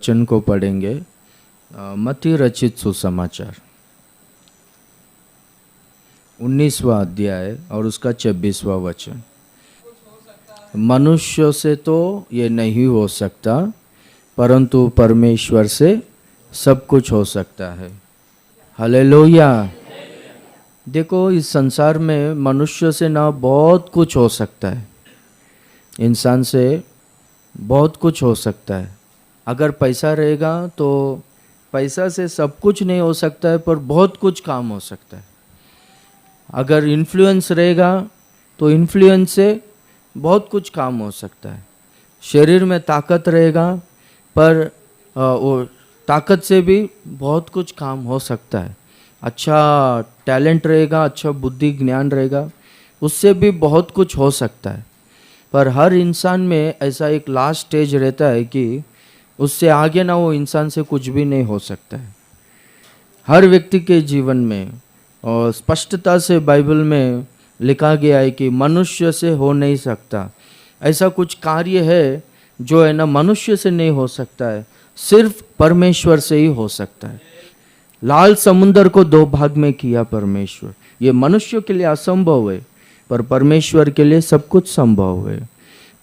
वचन को पढ़ेंगे। मत्ती रचित सुसमाचार 19वां अध्याय और उसका 26वां वचन। मनुष्य से तो ये नहीं हो सकता, परंतु परमेश्वर से सब कुछ हो सकता है। हालेलुया। देखो, इस संसार में मनुष्य से ना बहुत कुछ हो सकता है, इंसान से बहुत कुछ हो सकता है। अगर पैसा रहेगा तो पैसा से सब कुछ नहीं हो सकता है, पर बहुत कुछ काम हो सकता है। अगर इन्फ्लुएंस रहेगा तो इन्फ्लुएंस से बहुत कुछ काम हो सकता है। शरीर में ताकत रहेगा, पर वो ताकत से भी बहुत कुछ काम हो सकता है। अच्छा टैलेंट रहेगा, अच्छा बुद्धि ज्ञान रहेगा, उससे भी बहुत कुछ हो सकता है। पर हर इंसान में ऐसा एक लास्ट स्टेज रहता है कि उससे आगे ना वो इंसान से कुछ भी नहीं हो सकता है। हर व्यक्ति के जीवन में और स्पष्टता से बाइबल में लिखा गया है कि मनुष्य से हो नहीं सकता। ऐसा कुछ कार्य है जो है ना मनुष्य से नहीं हो सकता है, सिर्फ परमेश्वर से ही हो सकता है। लाल समुंदर को दो भाग में किया परमेश्वर। ये मनुष्य के लिए असंभव है, पर परमेश्वर के लिए सब कुछ संभव है।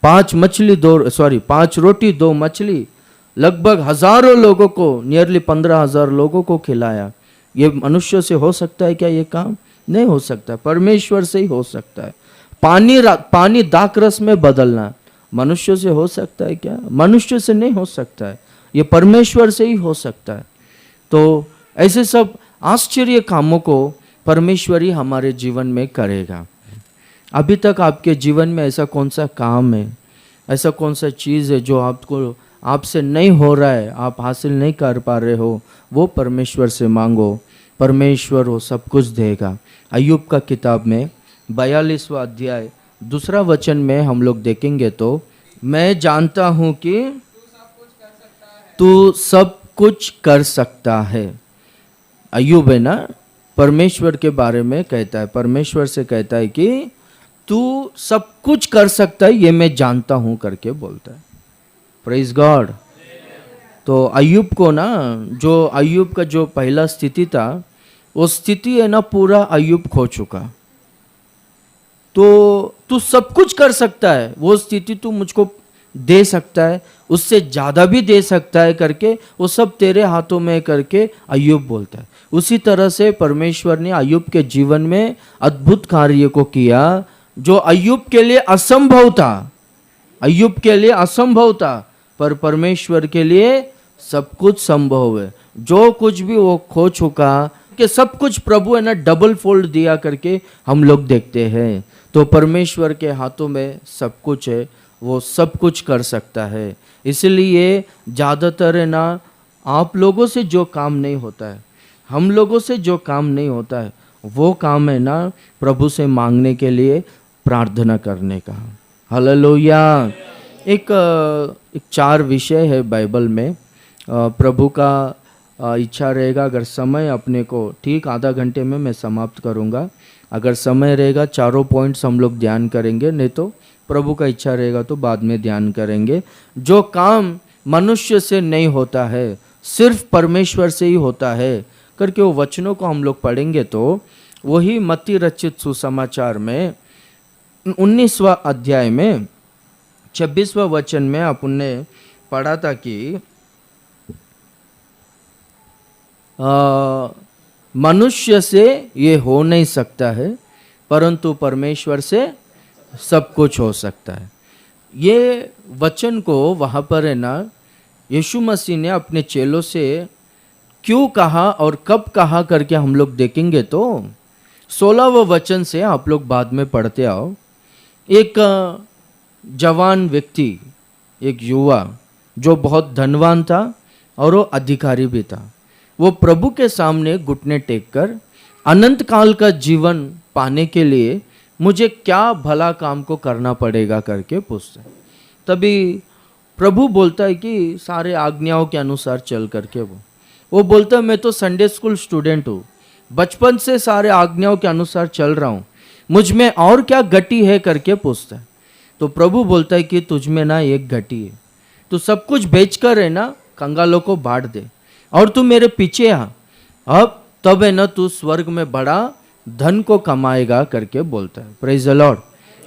5 रोटी 2 मछली लगभग हजारों लोगों को, नियरली 15,000 लोगों को खिलाया। ये मनुष्य से हो सकता है क्या? ये काम नहीं हो सकता, परमेश्वर से ही हो सकता है। पानी दाखरस में बदलना मनुष्य से हो सकता है क्या? मनुष्य से नहीं हो सकता है, ये परमेश्वर से ही हो सकता है। तो ऐसे सब आश्चर्य कामों को परमेश्वर ही हमारे जीवन में करेगा। अभी तक आपके जीवन में ऐसा कौन सा काम है, ऐसा कौन सा चीज़ है जो आपसे नहीं हो रहा है, आप हासिल नहीं कर पा रहे हो, वो परमेश्वर से मांगो, परमेश्वर वो सब कुछ देगा। अय्यूब का किताब में 42वां अध्याय 2 वचन में हम लोग देखेंगे तो, मैं जानता हूँ कि तू सब कुछ कर सकता है। अय्यूब है ना, परमेश्वर के बारे में कहता है, परमेश्वर से कहता है कि तू सब कुछ कर सकता है, ये मैं जानता हूँ करके बोलता है। Praise God. तो अय्यूब को ना, जो अय्यूब का जो पहला स्थिति था, वो स्थिति है ना पूरा अय्यूब खो चुका। तो तू सब कुछ कर सकता है, वो स्थिति तू मुझको दे सकता है, उससे ज़्यादा भी दे सकता है करके वो सब तेरे हाथों में करके अय्यूब बोलता है। उसी तरह से परमेश्वर ने अय्यूब के जीवन में अद्भुत कार्य को किया जो अय्यूब के लिए असंभव था। अय्यूब के लिए असंभव था, पर परमेश्वर के लिए सब कुछ संभव है। जो कुछ भी वो खो चुका, कि सब कुछ प्रभु है ना डबल फोल्ड दिया करके हम लोग देखते हैं। तो परमेश्वर के हाथों में सब कुछ है, वो सब कुछ कर सकता है। इसलिए ज़्यादातर है ना आप लोगों से जो काम नहीं होता है, हम लोगों से जो काम नहीं होता है, वो काम है ना प्रभु से मांगने के लिए, प्रार्थना करने का। हालेलुया। एक 4 विषय है बाइबल में। प्रभु का इच्छा रहेगा, अगर समय अपने को ठीक आधा घंटे में मैं समाप्त करूंगा। अगर समय रहेगा 4 पॉइंट्स हम लोग ध्यान करेंगे, नहीं तो प्रभु का इच्छा रहेगा तो बाद में ध्यान करेंगे। जो काम मनुष्य से नहीं होता है, सिर्फ परमेश्वर से ही होता है करके वो वचनों को हम लोग पढ़ेंगे। तो वही मत्ती रचित सुसमाचार में 19वां अध्याय में 26वां वचन में अपन ने पढ़ा था कि मनुष्य से ये हो नहीं सकता है, परंतु परमेश्वर से सब कुछ हो सकता है। ये वचन को वहाँ पर है ना यीशु मसीह ने अपने चेलों से क्यों कहा और कब कहा करके हम लोग देखेंगे। तो 16वां वचन से आप लोग बाद में पढ़ते आओ। एक जवान व्यक्ति, एक युवा जो बहुत धनवान था और वो अधिकारी भी था, वो प्रभु के सामने घुटने टेक कर अनंत काल का जीवन पाने के लिए मुझे क्या भला काम को करना पड़ेगा करके पूछता है। तभी प्रभु बोलता है कि सारे आज्ञाओं के अनुसार चल करके वो बोलता है, मैं तो संडे स्कूल स्टूडेंट हूँ, बचपन से सारे आज्ञाओं के अनुसार चल रहा हूँ, मुझ में और क्या घटी है करके पूछता है। तो प्रभु बोलता है कि तुझ में ना एक घटी है, तू सब कुछ बेच कर है ना कंगालों को बांट दे और तू मेरे पीछे आ, अब तब है ना तू स्वर्ग में बड़ा धन को कमाएगा करके बोलता है। Praise the Lord,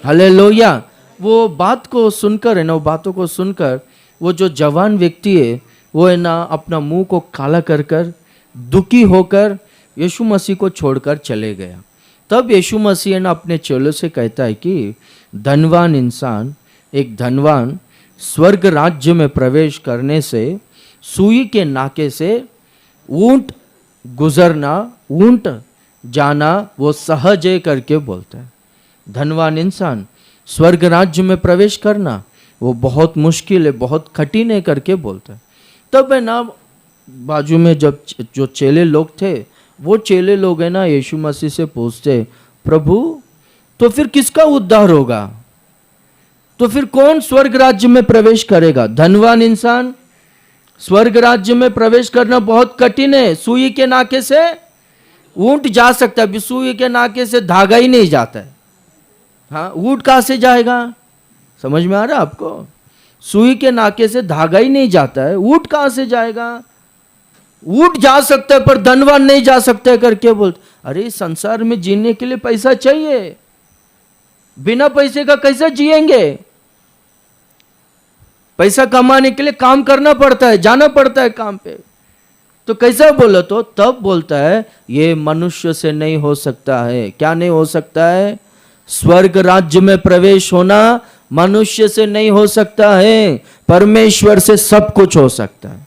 hallelujah. वो बात को सुनकर है ना, वो बातों को सुनकर वो जो जवान व्यक्ति है वो है ना अपना मुंह को काला कर कर दुखी होकर यीशु मसीह को छोड़कर चले गया। तब यीशु मसीह है ना अपने चेलों से कहता है कि धनवान इंसान, एक धनवान स्वर्ग राज्य में प्रवेश करने से सुई के नाके से ऊंट गुजरना, ऊंट जाना वो सहज है करके बोलता है। धनवान इंसान स्वर्ग राज्य में प्रवेश करना वो बहुत मुश्किल है, बहुत कठिन है करके बोलता है। तब है ना बाजू में जब जो चेले लोग थे वो चेले लोग है ना यीशु मसीह से पूछते, प्रभु तो फिर किसका उद्धार होगा, तो फिर कौन स्वर्ग राज्य में प्रवेश करेगा? धनवान इंसान स्वर्ग राज्य में प्रवेश करना बहुत कठिन है, सुई के नाके से ऊंट जा सकता है, सुई के नाके से धागा ही नहीं जाता है। हाँ, ऊंट कहां से जाएगा? समझ में आ रहा है आपको? सुई के नाके से धागा ही नहीं जाता है, ऊंट कहां से जाएगा? ऊंट जा सकता है पर धनवान नहीं जा सकता है करके बोलते। अरे संसार में जीने के लिए पैसा चाहिए, बिना पैसे का कैसे जिएंगे? पैसा कमाने के लिए काम करना पड़ता है, जाना पड़ता है काम पे, तो कैसा बोला? तो तब बोलता है ये मनुष्य से नहीं हो सकता है। क्या नहीं हो सकता है? स्वर्ग राज्य में प्रवेश होना मनुष्य से नहीं हो सकता है, परमेश्वर से सब कुछ हो सकता है।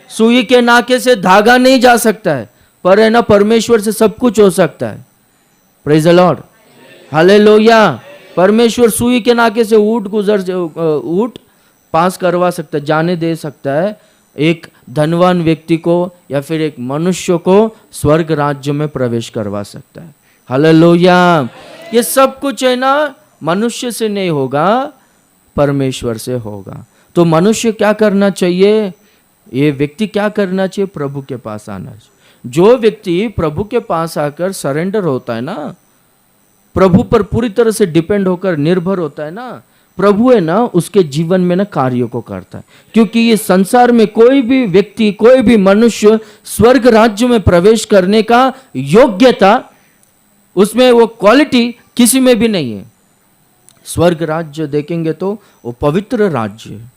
सुई के नाके से धागा नहीं जा सकता है, पर है ना परमेश्वर से सब कुछ हो सकता है। Praise the Lord, hallelujah. परमेश्वर सुई के नाके से ऊंट पास करवा सकता है, जाने दे सकता है एक धनवान व्यक्ति को या फिर एक मनुष्य को स्वर्ग राज्य में प्रवेश करवा सकता है। हालेलुया। ये सब कुछ है ना मनुष्य से नहीं होगा, परमेश्वर से होगा। तो मनुष्य क्या करना चाहिए? ये व्यक्ति क्या करना चाहिए? प्रभु के पास आना चाहिए। जो व्यक्ति प्रभु के पास आकर सरेंडर होता है ना, प्रभु पर पूरी तरह से डिपेंड होकर निर्भर होता है ना, प्रभु है ना उसके जीवन में ना कार्यों को करता है। क्योंकि ये संसार में कोई भी व्यक्ति, कोई भी मनुष्य स्वर्ग राज्य में प्रवेश करने का योग्यता, उसमें वो क्वालिटी किसी में भी नहीं है। स्वर्ग राज्य देखेंगे तो वो पवित्र राज्य है,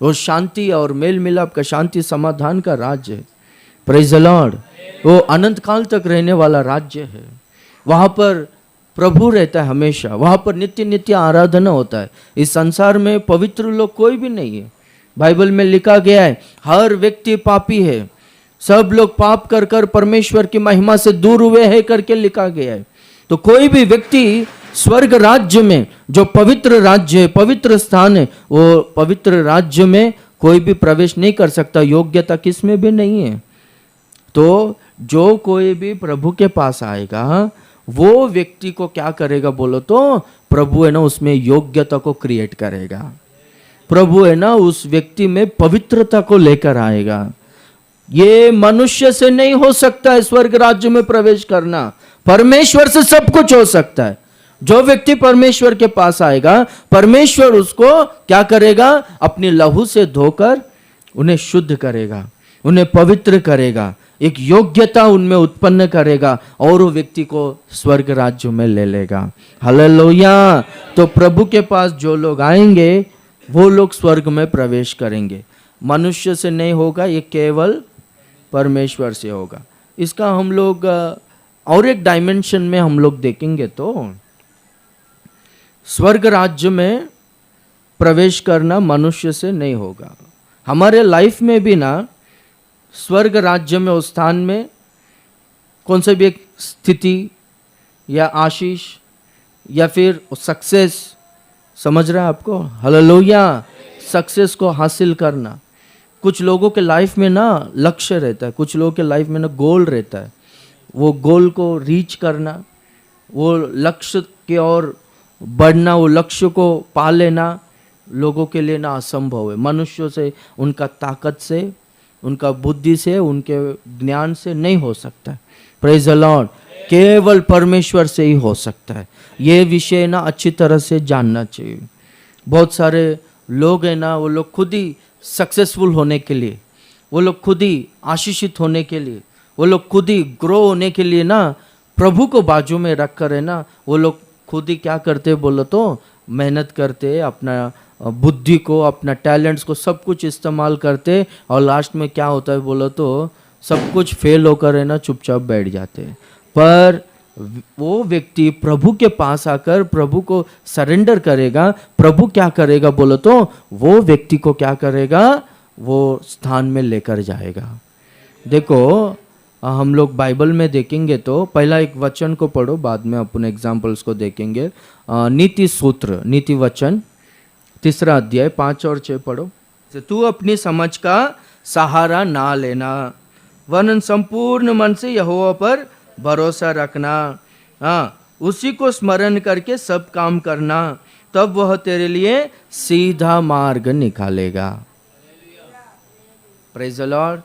वो शांति और मेल मिलाप का, शांति समाधान का राज्य है। Praise the Lord. वो अनंत काल तक रहने वाला राज्य है। वहां पर प्रभु रहता है हमेशा, वहां पर नित्य नित्य आराधना होता है। इस संसार में पवित्र लोग कोई भी नहीं है। बाइबल में लिखा गया है हर व्यक्ति पापी है, सब लोग पाप कर कर परमेश्वर की महिमा से दूर हुए हैं करके लिखा गया है। तो कोई भी व्यक्ति स्वर्ग राज्य में, जो पवित्र राज्य है, पवित्र स्थान है, वो पवित्र राज्य में कोई भी प्रवेश नहीं कर सकता, योग्यता किस में भी नहीं है। तो जो कोई भी प्रभु के पास आएगा वो व्यक्ति को क्या करेगा बोलो तो? प्रभु है ना उसमें योग्यता को क्रिएट करेगा। प्रभु है ना उस व्यक्ति में पवित्रता को लेकर आएगा। ये मनुष्य से नहीं हो सकता है स्वर्ग राज्य में प्रवेश करना, परमेश्वर से सब कुछ हो सकता है। जो व्यक्ति परमेश्वर के पास आएगा, परमेश्वर उसको क्या करेगा? अपनी लहू से धोकर उन्हें शुद्ध करेगा, उन्हें पवित्र करेगा, एक योग्यता उनमें उत्पन्न करेगा और वो व्यक्ति को स्वर्ग राज्य में ले लेगा। हालेलुया। तो प्रभु के पास जो लोग आएंगे वो लोग स्वर्ग में प्रवेश करेंगे। मनुष्य से नहीं होगा, ये केवल परमेश्वर से होगा। इसका हम लोग और एक डायमेंशन में हम लोग देखेंगे तो स्वर्ग राज्य में प्रवेश करना मनुष्य से नहीं होगा। हमारे लाइफ में भी ना स्वर्ग राज्य में, उस स्थान में कौन सा भी एक स्थिति या आशीष या फिर सक्सेस, समझ रहा है आपको? हालेलुया। सक्सेस को हासिल करना, कुछ लोगों के लाइफ में ना लक्ष्य रहता है, कुछ लोगों के लाइफ में ना गोल रहता है। वो गोल को रीच करना, वो लक्ष्य की ओर बढ़ना, वो लक्ष्य को पा लेना लोगों के लिए ना असंभव है। मनुष्यों से, उनका ताकत से, उनका बुद्धि से, उनके ज्ञान से नहीं हो सकता है। Praise the Lord. केवल परमेश्वर से ही हो सकता है। ये विषय ना अच्छी तरह से जानना चाहिए। बहुत सारे लोग है ना, वो लोग खुद ही सक्सेसफुल होने के लिए, वो लोग खुद ही आशीषित होने के लिए, वो लोग खुद ही ग्रो होने के लिए ना प्रभु को बाजू में रख कर है ना, वो लोग खुद ही क्या करते बोलो तो मेहनत करते, अपना बुद्धि को, अपना टैलेंट्स को, सब कुछ इस्तेमाल करते, और लास्ट में क्या होता है बोलो तो सब कुछ फेल होकर है ना चुपचाप बैठ जाते। पर वो व्यक्ति प्रभु के पास आकर प्रभु को सरेंडर करेगा, प्रभु क्या करेगा बोलो तो वो व्यक्ति को क्या करेगा, वो स्थान में लेकर जाएगा। देखो हम लोग बाइबल में देखेंगे तो पहला एक वचन को पढ़ो, बाद में अपन एग्जाम्पल्स को देखेंगे। नीति सूत्र, नीति वचन 3 अध्याय 5 और 6 पढ़ो। तू अपनी समझ का सहारा ना लेना, वरन संपूर्ण मन से यहोवा पर भरोसा रखना। हाँ, उसी को स्मरण करके सब काम करना, तब वह तेरे लिए सीधा मार्ग निकालेगा। Praise the Lord.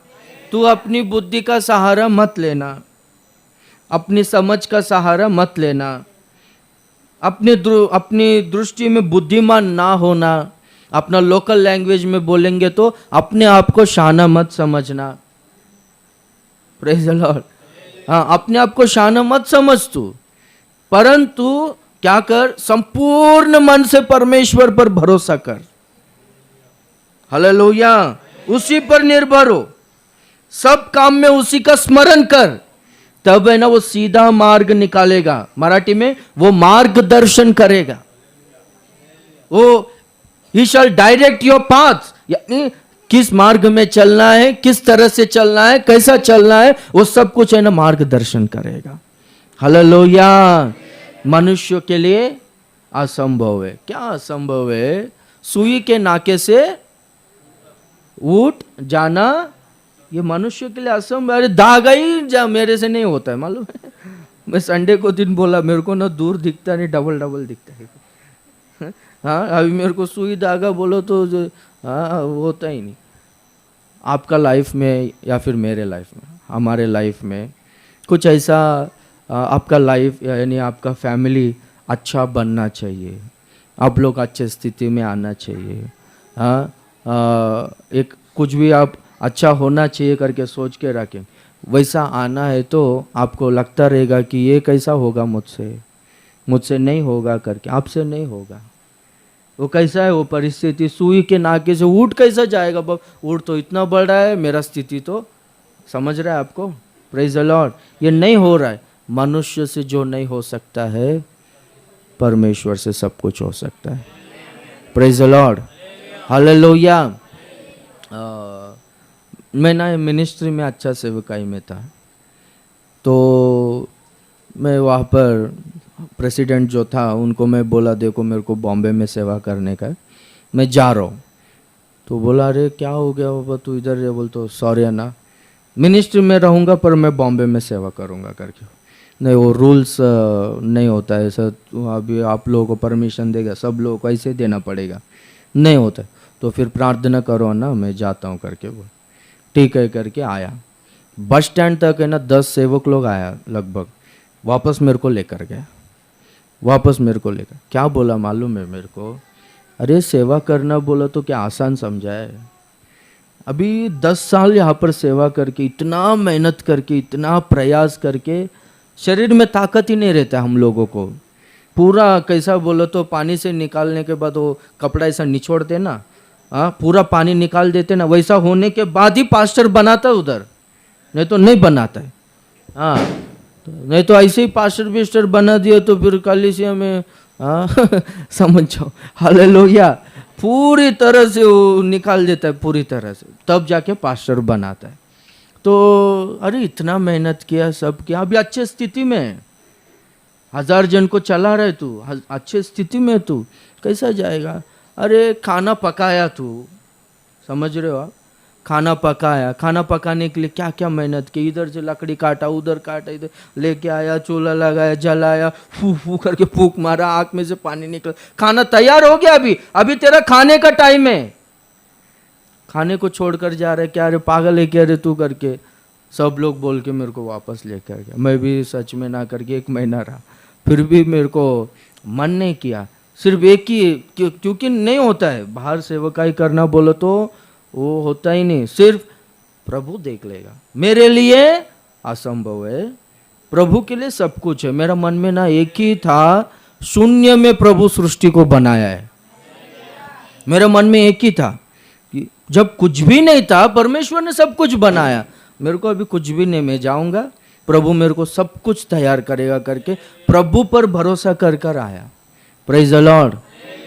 तू अपनी बुद्धि का सहारा मत लेना, अपनी समझ का सहारा मत लेना, अपनी दृष्टि में बुद्धिमान ना होना। अपना लोकल लैंग्वेज में बोलेंगे तो अपने आप को शाना मत समझना। Praise the Lord. हाँ, अपने आप को शाना मत समझ तू, परंतु क्या कर, संपूर्ण मन से परमेश्वर पर भरोसा कर। हालेलुया। उसी पर निर्भर हो, सब काम में उसी का स्मरण कर, तब है ना वो सीधा मार्ग निकालेगा। मराठी में वो मार्गदर्शन करेगा, वो ही शैल डायरेक्ट योर पाथ, यानी किस मार्ग में चलना है, किस तरह से चलना है, कैसा चलना है, वो सब कुछ है ना मार्गदर्शन करेगा। हालेलुया। मनुष्य के लिए असंभव है। क्या असंभव है? सुई के नाके से उठ जाना, ये मनुष्य के लिए असंभव। अरे धागा ही मेरे से नहीं होता है, मालूम है। मैं संडे को दिन बोला, मेरे को ना दूर दिखता नहीं, डबल डबल दिखता है। हाँ, अभी मेरे को सुई धागा बोलो तो हाँ, वो होता ही नहीं। आपका लाइफ में या फिर मेरे लाइफ में, हमारे लाइफ में कुछ ऐसा आपका लाइफ यानी आपका फैमिली अच्छा बनना चाहिए, आप लोग अच्छे स्थिति में आना चाहिए। हाँ, एक कुछ भी आप अच्छा होना चाहिए करके सोच के रखें, वैसा आना है तो आपको लगता रहेगा कि ये कैसा होगा मुझसे नहीं होगा करके, आपसे नहीं होगा। वो कैसा है वो परिस्थिति, सुई के नाके से ऊट कैसा जाएगा? ऊट तो इतना बढ़ रहा है, मेरा स्थिति तो समझ रहा है आपको। Praise the Lord. ये नहीं हो रहा है। मनुष्य से जो नहीं हो सकता है, परमेश्वर से सब कुछ हो सकता है। Praise the Lord. हालेलुया। मैं ना मिनिस्ट्री में अच्छा सेवकाई में था, तो मैं वहाँ पर प्रेसिडेंट जो था उनको मैं बोला, देखो मेरे को बॉम्बे में सेवा करने का है, मैं जा रहा हूँ। तो बोला, अरे क्या हो गया बाबा, तू इधर है? बोल तो सॉरी ना, मिनिस्ट्री में रहूँगा पर मैं बॉम्बे में सेवा करूँगा करके। नहीं, वो रूल्स नहीं होता है सर, अभी आप लोगों को परमिशन देगा, सब लोगों को ऐसे देना पड़ेगा, नहीं होता। तो फिर प्रार्थना करो ना, मैं जाता हूँ करके बोल। ठीक है करके आया। बस स्टैंड तक है ना 10 सेवक लोग आया लगभग, वापस मेरे को लेकर गया। क्या बोला मालूम है मेरे को? अरे सेवा करना बोला तो क्या आसान समझा है? अभी 10 साल यहाँ पर सेवा करके, इतना मेहनत करके, इतना प्रयास करके, शरीर में ताकत ही नहीं रहता हम लोगों को। पूरा कैसा बोलो तो पानी से निकालने के बाद वो कपड़ा ऐसा निचोड़ते ना, हाँ, पूरा पानी निकाल देते ना, वैसा होने के बाद ही पास्टर बनाता है उधर, नहीं तो नहीं बनाता है। हाँ, नहीं तो ऐसे ही पास्टर बिस्टर बना दिया तो फिर कलीसिया में समझ जाओ। हालेलुया। पूरी तरह से वो निकाल देता है, पूरी तरह से, तब जाके पास्टर बनाता है। तो अरे इतना मेहनत किया, सब किया, अभी अच्छे स्थिति में है, 1000 जन को चला रहे तू, अच्छे स्थिति में तू कैसा जाएगा? अरे खाना पकाया तू, समझ रहे हो आप? खाना पकाने के लिए क्या क्या मेहनत की, इधर से लकड़ी काटा, उधर काटा, इधर लेके आया, चूल्हा लगाया, जलाया, फू करके फूक मारा, आँख में से पानी निकला, खाना तैयार हो गया। अभी तेरा खाने का टाइम है, खाने को छोड़कर जा रहे, क्या रे पागल है क्या रे तू करके सब लोग बोल के मेरे को वापस लेकर गया। मैं भी सच में ना करके 1 महीना रहा, फिर भी मेरे को मन नहीं किया। सिर्फ एक ही, क्योंकि नहीं होता है बाहर सेवकाई करना बोलो तो वो होता ही नहीं, सिर्फ प्रभु देख लेगा। मेरे लिए असंभव है, प्रभु के लिए सब कुछ है। मेरा मन में ना एक ही था, शून्य में प्रभु सृष्टि को बनाया है। मेरे मन में एक ही था कि जब कुछ भी नहीं था परमेश्वर ने सब कुछ बनाया। मेरे को अभी कुछ भी नहीं, मैं जाऊंगा, प्रभु मेरे को सब कुछ तैयार करेगा करके प्रभु पर भरोसा कर कर आया। Praise the Lord.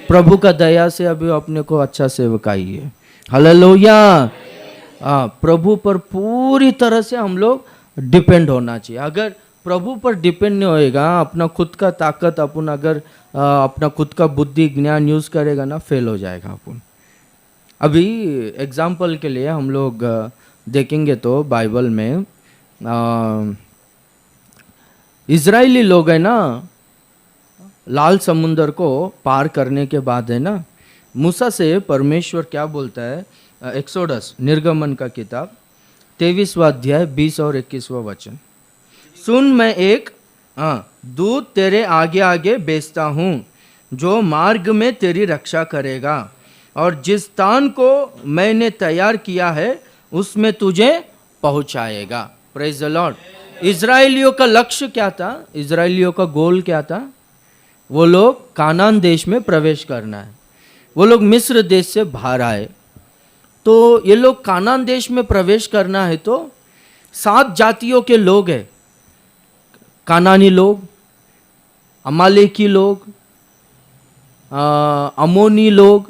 प्रभु का दया से अभी अपने को अच्छा सेवकाई है। हालेलुया। प्रभु पर पूरी तरह से हम लोग डिपेंड होना चाहिए। अगर प्रभु पर डिपेंड नहीं होएगा, अपना खुद का ताकत अपन अगर अपना खुद का बुद्धि ज्ञान यूज करेगा ना, फेल हो जाएगा अपन। अभी एग्जाम्पल के लिए हम लोग देखेंगे तो बाइबल में इजरायली लोग है ना, लाल समुंदर को पार करने के बाद है ना, मूसा से परमेश्वर क्या बोलता है, एक्सोडस निर्गमन का किताब 23वां अध्याय 20 और 21वां वचन। सुन, मैं एक दूत तेरे आगे आगे भेजता हूँ जो मार्ग में तेरी रक्षा करेगा, और जिस स्थान को मैंने तैयार किया है उसमें तुझे पहुँचाएगा। Praise the Lord. इजराइलियों का लक्ष्य क्या था, इजराइलियों का गोल क्या था? वो लोग कानान देश में प्रवेश करना है। वो लोग मिस्र देश से बाहर आए, तो ये लोग कानान देश में प्रवेश करना है तो 7 जातियों के लोग हैं। कानानी लोग, अमालेकी लोग, अमोनी लोग,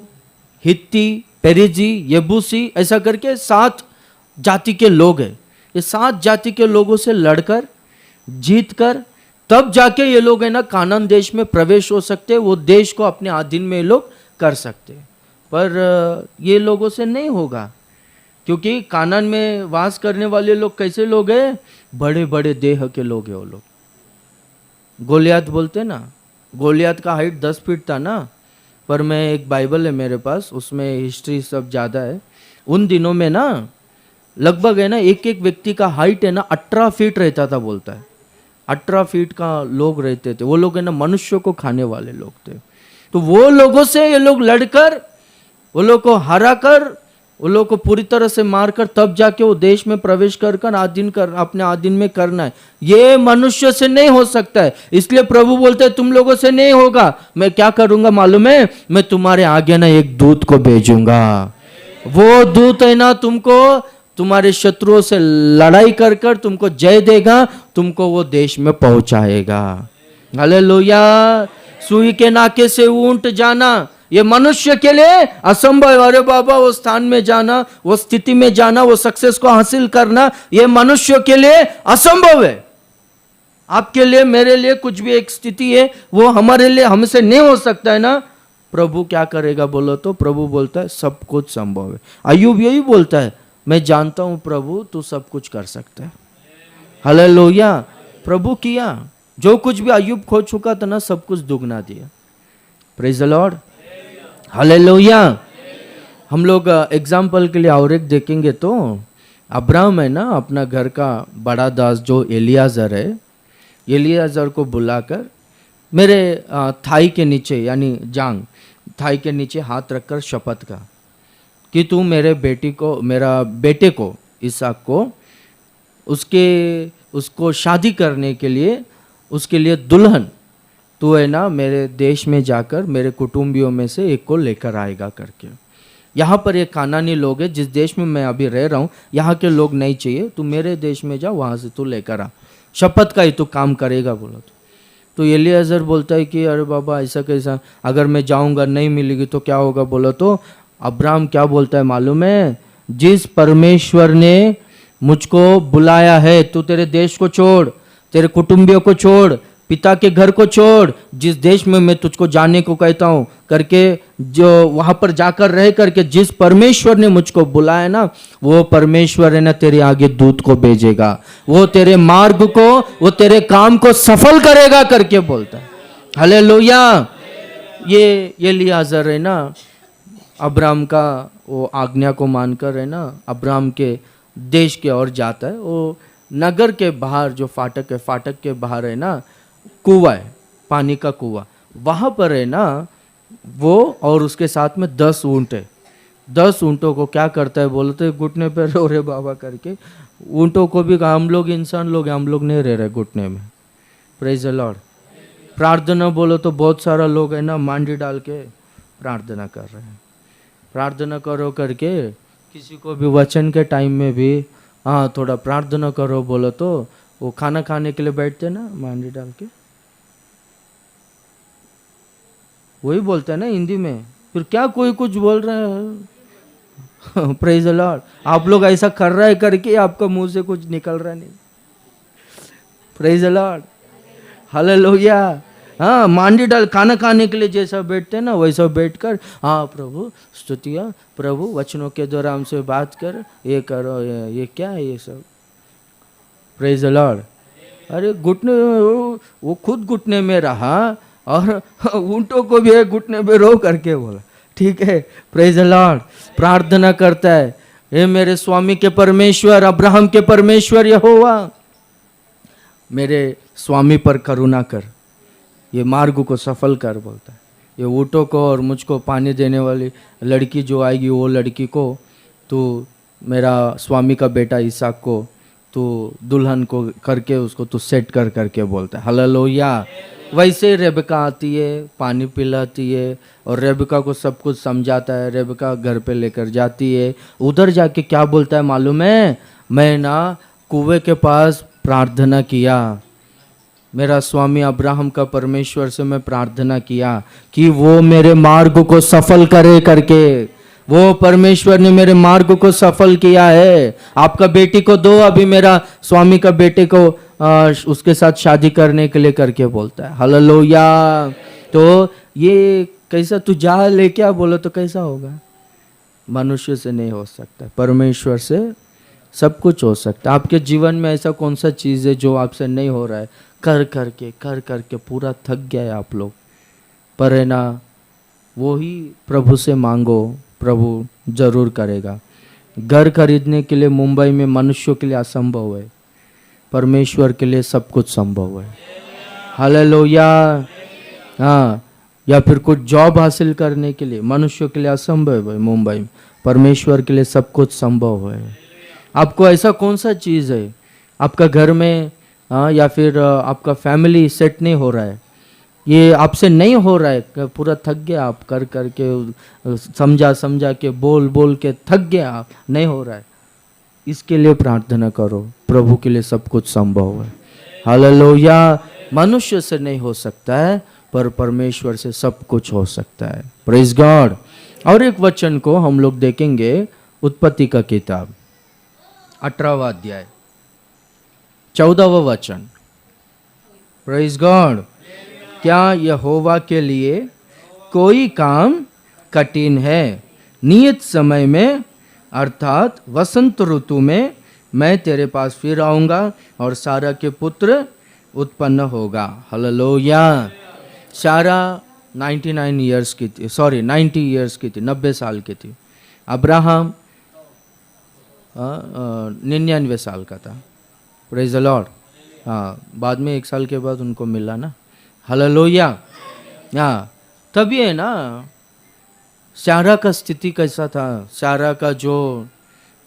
हित्ती, पेरिजी, यबूसी, ऐसा करके 7 जाति के लोग हैं। ये 7 जाति के लोगों से लड़कर जीत कर तब जाके ये लोग है ना कानान देश में प्रवेश हो सकते, वो देश को अपने अधीन में ये लोग कर सकते। पर ये लोगों से नहीं होगा, क्योंकि कानान में वास करने वाले लोग कैसे लोग हैं? बड़े बड़े देह के लोग हैं वो लोग। गोलियात बोलते ना, गोलियात का हाइट 10 फीट था ना, पर मैं एक बाइबल है मेरे पास, उसमें हिस्ट्री सब ज़्यादा है। उन दिनों में ना लगभग है ना एक एक व्यक्ति का हाइट है ना 18 फीट रहता था, बोलता है 18 फीट का लोग रहते थे। वो लोग है ना मनुष्य को खाने वाले लोग थे। तो वो लोगों से ये लोग लड़कर, वो लोग को हरा कर, वो लोग को पूरी तरह से मारकर तब जाके वो देश में प्रवेश कर अपने आधीन में करना है। ये मनुष्य से नहीं हो सकता है। इसलिए प्रभु बोलते हैं तुम लोगों से नहीं होगा। मैं क्या करूंगा मालूम है? मैं तुम्हारे आगे ना एक दूत को भेजूंगा। वो दूत है ना तुमको तुम्हारे शत्रुओं से लड़ाई कर कर तुमको जय देगा, तुमको वो देश में पहुंचाएगा। हालेलुया। सुई के नाके से ऊंट जाना ये मनुष्य के लिए असंभव है। अरे बाबा, वो स्थान में जाना, वो स्थिति में जाना, वो सक्सेस को हासिल करना, ये मनुष्य के लिए असंभव है। आपके लिए, मेरे लिए कुछ भी एक स्थिति है वो हमारे लिए, हमसे नहीं हो सकता है ना। प्रभु क्या करेगा बोलो तो? प्रभु बोलता है सब कुछ संभव है। अय्यूब यही बोलता है, मैं जानता हूं प्रभु तू सब कुछ कर सकता है। हालेलुया। प्रभु किया जो कुछ भी अय्यूब खो चुका था ना, सब कुछ दुगना दिया। Praise the Lord. हालेलुया। हम लोग एग्जाम्पल के लिए और एक देखेंगे तो अब्राहम है ना, अपना घर का बड़ा दास जो एलियाजर है, एलियाजर को बुलाकर मेरे थाई के नीचे यानी जांग थाई के नीचे हाथ रखकर शपथ का कि तू मेरे बेटे को इसहाक को उसको शादी करने के लिए, उसके लिए दुल्हन तू है ना मेरे देश में जाकर मेरे कुटुंबियों में से एक को लेकर आएगा करके। यहाँ पर एक कानानी लोग है, जिस देश में मैं अभी रह रहा हूँ यहाँ के लोग नहीं चाहिए, तू मेरे देश में जा, वहाँ से तू लेकर आ, शपथ का ही तू काम करेगा बोला। तो एलियाजर बोलता है कि अरे बाबा ऐसा कैसा, अगर मैं जाऊँगा नहीं मिलेगी तो क्या होगा बोला। तो अब्राहम क्या बोलता है मालूम है? जिस परमेश्वर ने मुझको बुलाया है, तू तेरे देश को छोड़, तेरे कुटुंबियों को छोड़, पिता के घर को छोड़, जिस देश में मैं तुझको जाने को कहता हूँ करके, जो वहां पर जाकर रह करके जिस परमेश्वर ने मुझको बुलाया ना, वो परमेश्वर है ना तेरे आगे दूत को भेजेगा, वो तेरे मार्ग को, वो तेरे काम को सफल करेगा करके बोलता है। हालेलुया। ये एलियाजर है ना अब्राहम का वो आज्ञा को मानकर है ना अब्राहम के देश के ओर जाता है। वो नगर के बाहर जो फाटक है, फाटक के बाहर है ना कुआं है, पानी का कुआं, वहाँ पर है ना वो और उसके साथ में 10 ऊंट है। 10 ऊंटों को क्या करता है बोलते, घुटने पे रो रे बाबा करके। ऊंटों को भी हम लोग इंसान लोग हैं, हम लोग नहीं रह रहे घुटने में। Praise the Lord. प्रार्थना बोलो तो बहुत सारा लोग है ना मांडी डाल के प्रार्थना कर रहे हैं। प्रार्थना करो करके किसी को भी वचन के टाइम में भी हाँ थोड़ा प्रार्थना करो बोलो तो वो खाना खाने के लिए बैठते ना मांडी डाल के, वही बोलते हैं ना हिंदी में। फिर क्या कोई कुछ बोल रहा है। Praise the Lord. आप लोग ऐसा कर रहा है करके आपका मुंह से कुछ निकल रहा नहीं। Praise the Lord. हालेलुया। हाँ मांडी डाल खाना खाने के लिए जैसा बैठते हैं ना वैसा बैठकर हाँ प्रभु स्तुतिया, प्रभु वचनों के द्वारा हमसे बात कर, ये करो, ये क्या है ये सब। Praise the Lord. अरे घुटने वो खुद घुटने में रहा और ऊंटों को भी एक घुटने में रो करके बोला। ठीक है। Praise the Lord. प्रार्थना करता है, हे मेरे स्वामी के परमेश्वर, अब्राहम के परमेश्वर यहोवा, मेरे स्वामी पर करुणा कर, ये मार्ग को सफल कर बोलता है। ये ऊँटों को और मुझको पानी देने वाली लड़की जो आएगी वो लड़की को तो मेरा स्वामी का बेटा इसहाक को तो दुल्हन को करके उसको तो सेट कर करके बोलता है। हालेलुया। वैसे रेबका आती है, पानी पिलाती है और रेबका को सब कुछ समझाता है। रेबका घर पे लेकर जाती है। उधर जाके क्या बोलता है मालूम है, मैं ना कुएं के पास प्रार्थना किया, मेरा स्वामी अब्राहम का परमेश्वर से मैं प्रार्थना किया कि वो मेरे मार्ग को सफल करे करके। वो परमेश्वर ने मेरे मार्ग को सफल किया है। आपका बेटी को दो, अभी मेरा स्वामी का बेटे को उसके साथ शादी करने के लिए करके बोलता है। हालेलुया। तो ये कैसा तू जा ले क्या बोलो तो कैसा होगा? मनुष्य से नहीं हो सकता, परमेश्वर से सब कुछ हो सकता है। आपके जीवन में ऐसा कौन सा चीज़ है जो आपसे नहीं हो रहा है? कर करके पूरा थक गया है आप लोग, पर है ना वो ही प्रभु से मांगो, प्रभु जरूर करेगा। घर खरीदने के लिए मुंबई में मनुष्यों के लिए असंभव है, परमेश्वर के लिए सब कुछ संभव है। हालेलुया। हाँ, या फिर कुछ जॉब हासिल करने के लिए मनुष्यों के लिए असंभव है मुंबई में, परमेश्वर के लिए सब कुछ संभव है। आपको ऐसा कौन सा चीज़ है आपका घर में या फिर आपका फैमिली सेट नहीं हो रहा है, ये आपसे नहीं हो रहा है, पूरा थक गया आप कर करके, समझा के बोल के थक गया आप, नहीं हो रहा है, इसके लिए प्रार्थना करो। प्रभु के लिए सब कुछ संभव है। हालेलुया। मनुष्य से नहीं हो सकता है पर परमेश्वर से सब कुछ हो सकता है। Praise God. और एक वचन को हम लोग देखेंगे, उत्पत्ति का किताब 18वां अध्याय 14वां वचन। Praise God. क्या यहोवा के लिए कोई काम कठिन है? नियत समय में अर्थात वसंत ऋतु में मैं तेरे पास फिर आऊँगा और सारा के पुत्र उत्पन्न होगा। हालेलुया। सारा 99 ईयर्स की थी, 90 ईयर्स की थी, 90 साल की थी। अब्राहम 99 साल का था। Praise the Lord. हाँ, बाद में 1 साल के बाद उनको मिला ना। हालेलुया। हाँ, तभी है ना सारा का स्थिति कैसा था, सारा का जो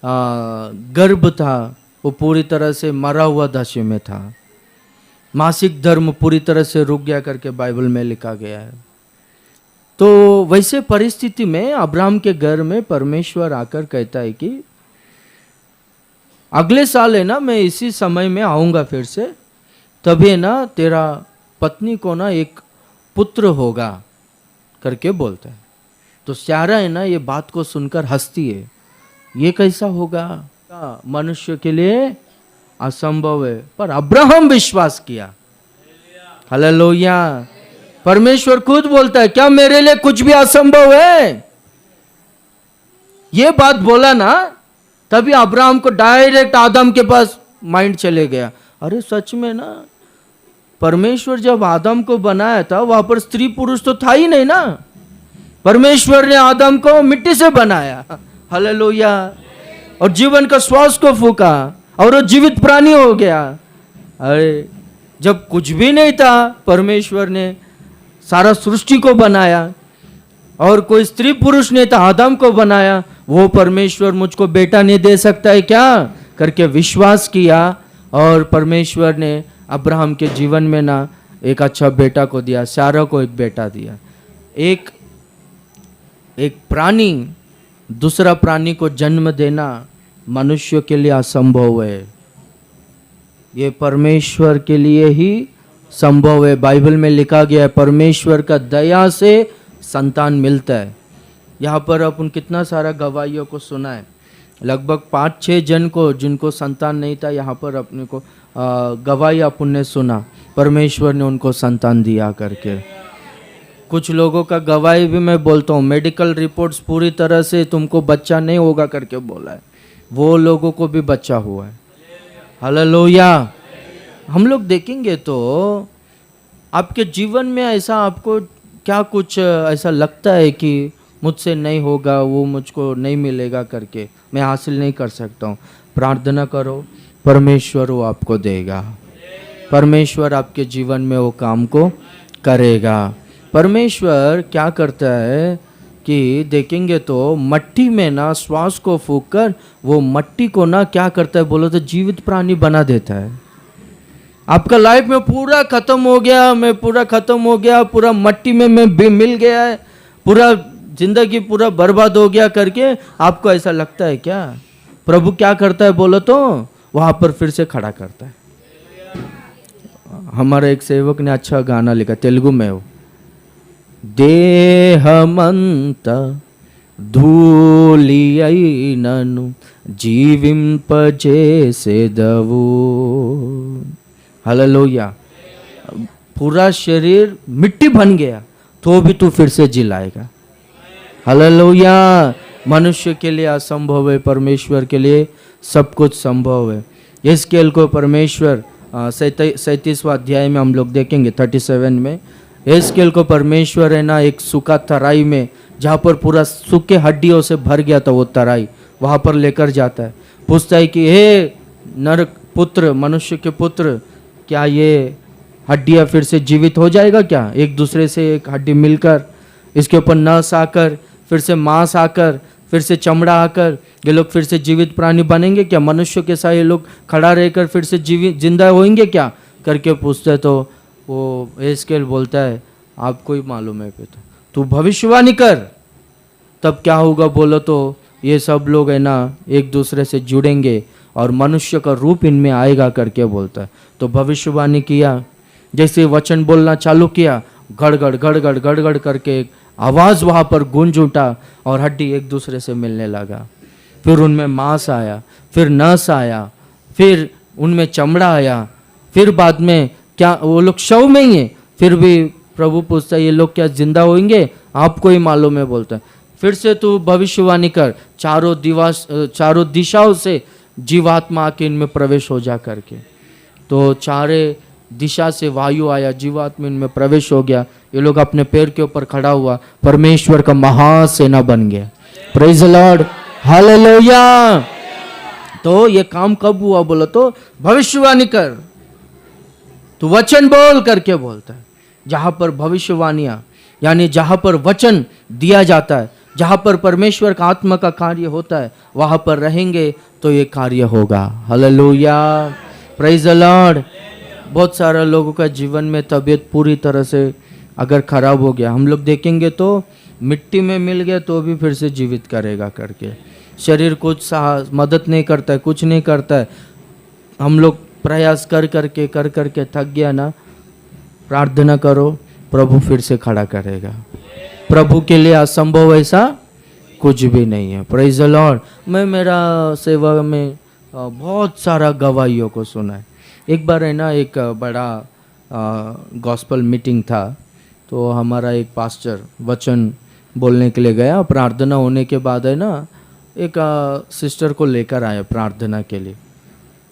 गर्भ था वो पूरी तरह से मरा हुआ दशा में था। मासिक धर्म पूरी तरह से रुक गया करके बाइबल में लिखा गया है। तो वैसे परिस्थिति में अब्राहम के घर में परमेश्वर आकर कहता है कि अगले साल है ना मैं इसी समय में आऊँगा फिर से, तभी है ना तेरा पत्नी को ना एक पुत्र होगा करके बोलता है। तो सारा है ना ये बात को सुनकर हंसती है, ये कैसा होगा, मनुष्य के लिए असंभव है, पर अब्राहम विश्वास किया। हालेलुया। परमेश्वर खुद बोलता है क्या मेरे लिए कुछ भी असंभव है? ये बात बोला ना, तभी अब्राहम को डायरेक्ट आदम के पास माइंड चले गया। अरे सच में ना, परमेश्वर जब आदम को बनाया था वहां पर स्त्री पुरुष तो था ही नहीं ना, परमेश्वर ने आदम को मिट्टी से बनाया। हालेलुया। और जीवन का श्वास को फूका और वो जीवित प्राणी हो गया। अरे जब कुछ भी नहीं था परमेश्वर ने सारा सृष्टि को बनाया, और कोई स्त्री पुरुष ने तो आदम को बनाया, वो परमेश्वर मुझको बेटा नहीं दे सकता है क्या करके विश्वास किया, और परमेश्वर ने अब्राहम के जीवन में ना एक अच्छा बेटा को दिया, सारा को एक बेटा दिया। एक प्राणी दूसरा प्राणी को जन्म देना मनुष्य के लिए असंभव है, ये परमेश्वर के लिए ही संभव है। बाइबल में लिखा गया है परमेश्वर का दया से संतान मिलता है। यहाँ पर अपन कितना सारा गवाहियों को सुना है, लगभग 5-6 जन को जिनको संतान नहीं था, यहाँ पर अपने को गवाही अपन ने सुना, परमेश्वर ने उनको संतान दिया करके। कुछ लोगों का गवाही भी मैं बोलता हूँ, मेडिकल रिपोर्ट्स पूरी तरह से तुमको बच्चा नहीं होगा करके बोला है, वो लोगों को भी बच्चा हुआ है। हालेलुया। हम लोग देखेंगे तो आपके जीवन में ऐसा आपको क्या कुछ ऐसा लगता है कि मुझसे नहीं होगा, वो मुझको नहीं मिलेगा करके, मैं हासिल नहीं कर सकता हूँ, प्रार्थना करो, परमेश्वर वो आपको देगा, परमेश्वर आपके जीवन में वो काम को करेगा। परमेश्वर क्या करता है कि देखेंगे तो मट्टी में ना श्वास को फूंक कर वो मट्टी को ना क्या करता है बोलो तो जीवित प्राणी बना देता है। आपका लाइफ में पूरा खत्म हो गया, मैं पूरा खत्म हो गया, पूरा मट्टी में मैं मिल गया है, पूरा जिंदगी पूरा बर्बाद हो गया करके आपको ऐसा लगता है क्या? प्रभु क्या करता है बोलो तो वहां पर फिर से खड़ा करता है। हमारा एक सेवक ने अच्छा गाना लिखा तेलुगु में, वो देहमंत धूलि అయినను జీవింపజేసెదవు। हालेलुया। पूरा शरीर मिट्टी बन गया तो भी तू फिर से जिलाएगा। हालेलुया। मनुष्य के लिए असंभव है, परमेश्वर के लिए सब कुछ संभव है। यहेजकेल को परमेश्वर 37वां अध्याय में हम लोग देखेंगे 37 में, यहेजकेल को परमेश्वर है ना एक सूखा तराई में, जहाँ पर पूरा सूखे हड्डियों से भर गया था वो तराई, वहाँ पर लेकर जाता है, पूछता है कि हे नर पुत्र, मनुष्य के पुत्र, क्या ये हड्डियाँ फिर से जीवित हो जाएगा क्या? एक दूसरे से एक हड्डी मिलकर, इसके ऊपर नस आकर, फिर से मांस आकर, फिर से चमड़ा आकर, ये लोग फिर से जीवित प्राणी बनेंगे क्या? मनुष्य के साथ ये लोग खड़ा रहकर फिर से जिंदा होंगे क्या करके पूछते, तो वो यहेजकेल बोलता है आपको ही मालूम है बेटा, तू भविष्यवाणी कर, तब क्या होगा बोलो तो ये सब लोग है ना एक दूसरे से जुड़ेंगे और मनुष्य का रूप इनमें आएगा करके बोलता है। तो भविष्यवाणी किया, जैसे वचन बोलना चालू किया, गड़गड़ गड़गड़ गड़गड़ करके एक आवाज़ वहाँ पर गूंज उठा और हड्डी एक दूसरे से मिलने लगा, फिर उनमें मांस आया, फिर नस आया, फिर उनमें चमड़ा आया, फिर बाद में क्या वो लोग शव में ही है, फिर भी प्रभु पूछता है ये लोग क्या जिंदा होंगे? आपको ही मालूम है बोलता है। फिर से तू भविष्यवाणी कर, चारों दिशाओं से जीवात्मा आके इनमें प्रवेश हो जा करके। तो चारे दिशा से वायु आया, जीवात्मा इनमें प्रवेश हो गया, ये लोग अपने पैर के ऊपर खड़ा हुआ, परमेश्वर का महासेना बन गया। Praise the Lord, hallelujah. तो ये काम कब हुआ बोलो तो भविष्यवाणी कर, तू वचन बोल करके बोलता है। जहाँ पर भविष्यवाणियाँ यानी जहाँ पर वचन दिया जाता है, जहाँ पर परमेश्वर का आत्मा का कार्य होता है, वहाँ पर रहेंगे तो ये कार्य होगा। Hallelujah, praise the Lord. बहुत सारा लोगों का जीवन में तबीयत पूरी तरह से अगर खराब हो गया, हम लोग देखेंगे तो मिट्टी में मिल गया तो भी फिर से जीवित करेगा करके, शरीर कुछ मदद नहीं करता है, कुछ नहीं करता है, हम लोग प्रयास कर करके थक गया ना, प्रार्थना करो, प्रभु फिर से खड़ा करेगा। प्रभु के लिए असंभव ऐसा कुछ भी नहीं है। Praise the Lord. मैं मेरा सेवा में बहुत सारा गवाहियों को सुना है। एक बार है ना एक बड़ा गॉस्पल मीटिंग था, तो हमारा एक पास्टर वचन बोलने के लिए गया, प्रार्थना होने के बाद है ना एक सिस्टर को लेकर आया प्रार्थना के लिए।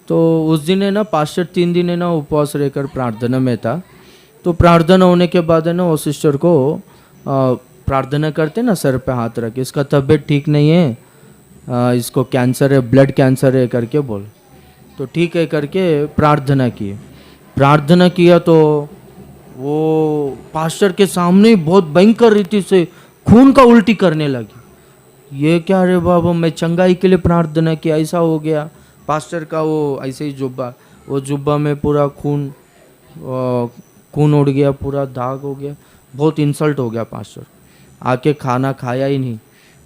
तो उस दिन है ना पास्टर 3 दिन है ना उपवास रहकर प्रार्थना में था। तो प्रार्थना होने के बाद है ना वो सिस्टर को प्रार्थना करते ना सर पे हाथ रख, इसका तबीयत ठीक नहीं है, इसको कैंसर है, ब्लड कैंसर है करके बोल। तो ठीक है करके प्रार्थना किया तो वो पास्टर के सामने बहुत भयंकर रीति से खून का उल्टी करने लगी। ये क्या रे बाबा, मैं चंगाई के लिए प्रार्थना किया, ऐसा हो गया। पास्टर का वो ऐसे ही जुब्बा, वो जुब्बा में पूरा खून उड़ गया, पूरा दाग हो गया। बहुत इंसल्ट हो गया। पास्टर आके खाना खाया ही नहीं,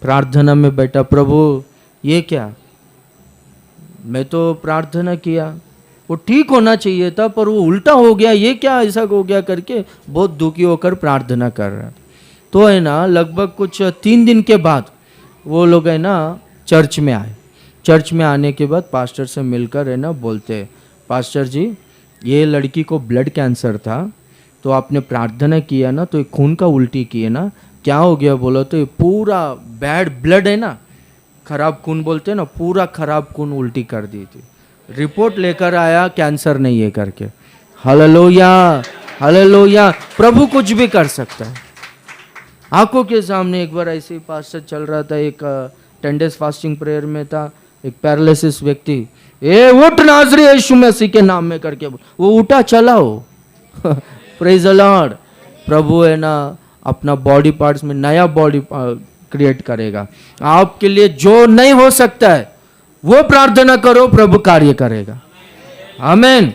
प्रार्थना में बैठा, प्रभु ये क्या, मैं तो प्रार्थना किया, वो ठीक होना चाहिए था पर वो उल्टा हो गया, ये क्या ऐसा हो गया करके बहुत दुखी होकर प्रार्थना कर रहा। तो है ना, लगभग कुछ 3 दिन के बाद वो लोग है ना चर्च में आए। चर्च में आने के बाद पास्टर से मिलकर है ना बोलते, पास्टर जी ये लड़की को ब्लड कैंसर था, तो आपने प्रार्थना किया ना, तो ये खून का उल्टी किए ना, क्या हो गया बोलो तो ये पूरा बैड ब्लड है ना, खराब खून बोलते हैं ना, पूरा खराब खून उल्टी कर दी थी। रिपोर्ट लेकर आया कैंसर नहीं है करके। Hallelujah, hallelujah. प्रभु कुछ भी कर सकता है। आंखों के सामने एक बार ऐसे ही पास्टर चल रहा था, एक 10 डेज फास्टिंग प्रेयर में था, एक पैरालिसिस व्यक्ति, ए उठ नाज़री यीशु मसीह के नाम में करके वो उठा, चला हो। Praise the Lord. प्रभु है ना अपना बॉडी पार्ट्स में नया बॉडी क्रिएट करेगा। आपके लिए जो नहीं हो सकता है वो प्रार्थना करो, प्रभु कार्य करेगा। आमीन,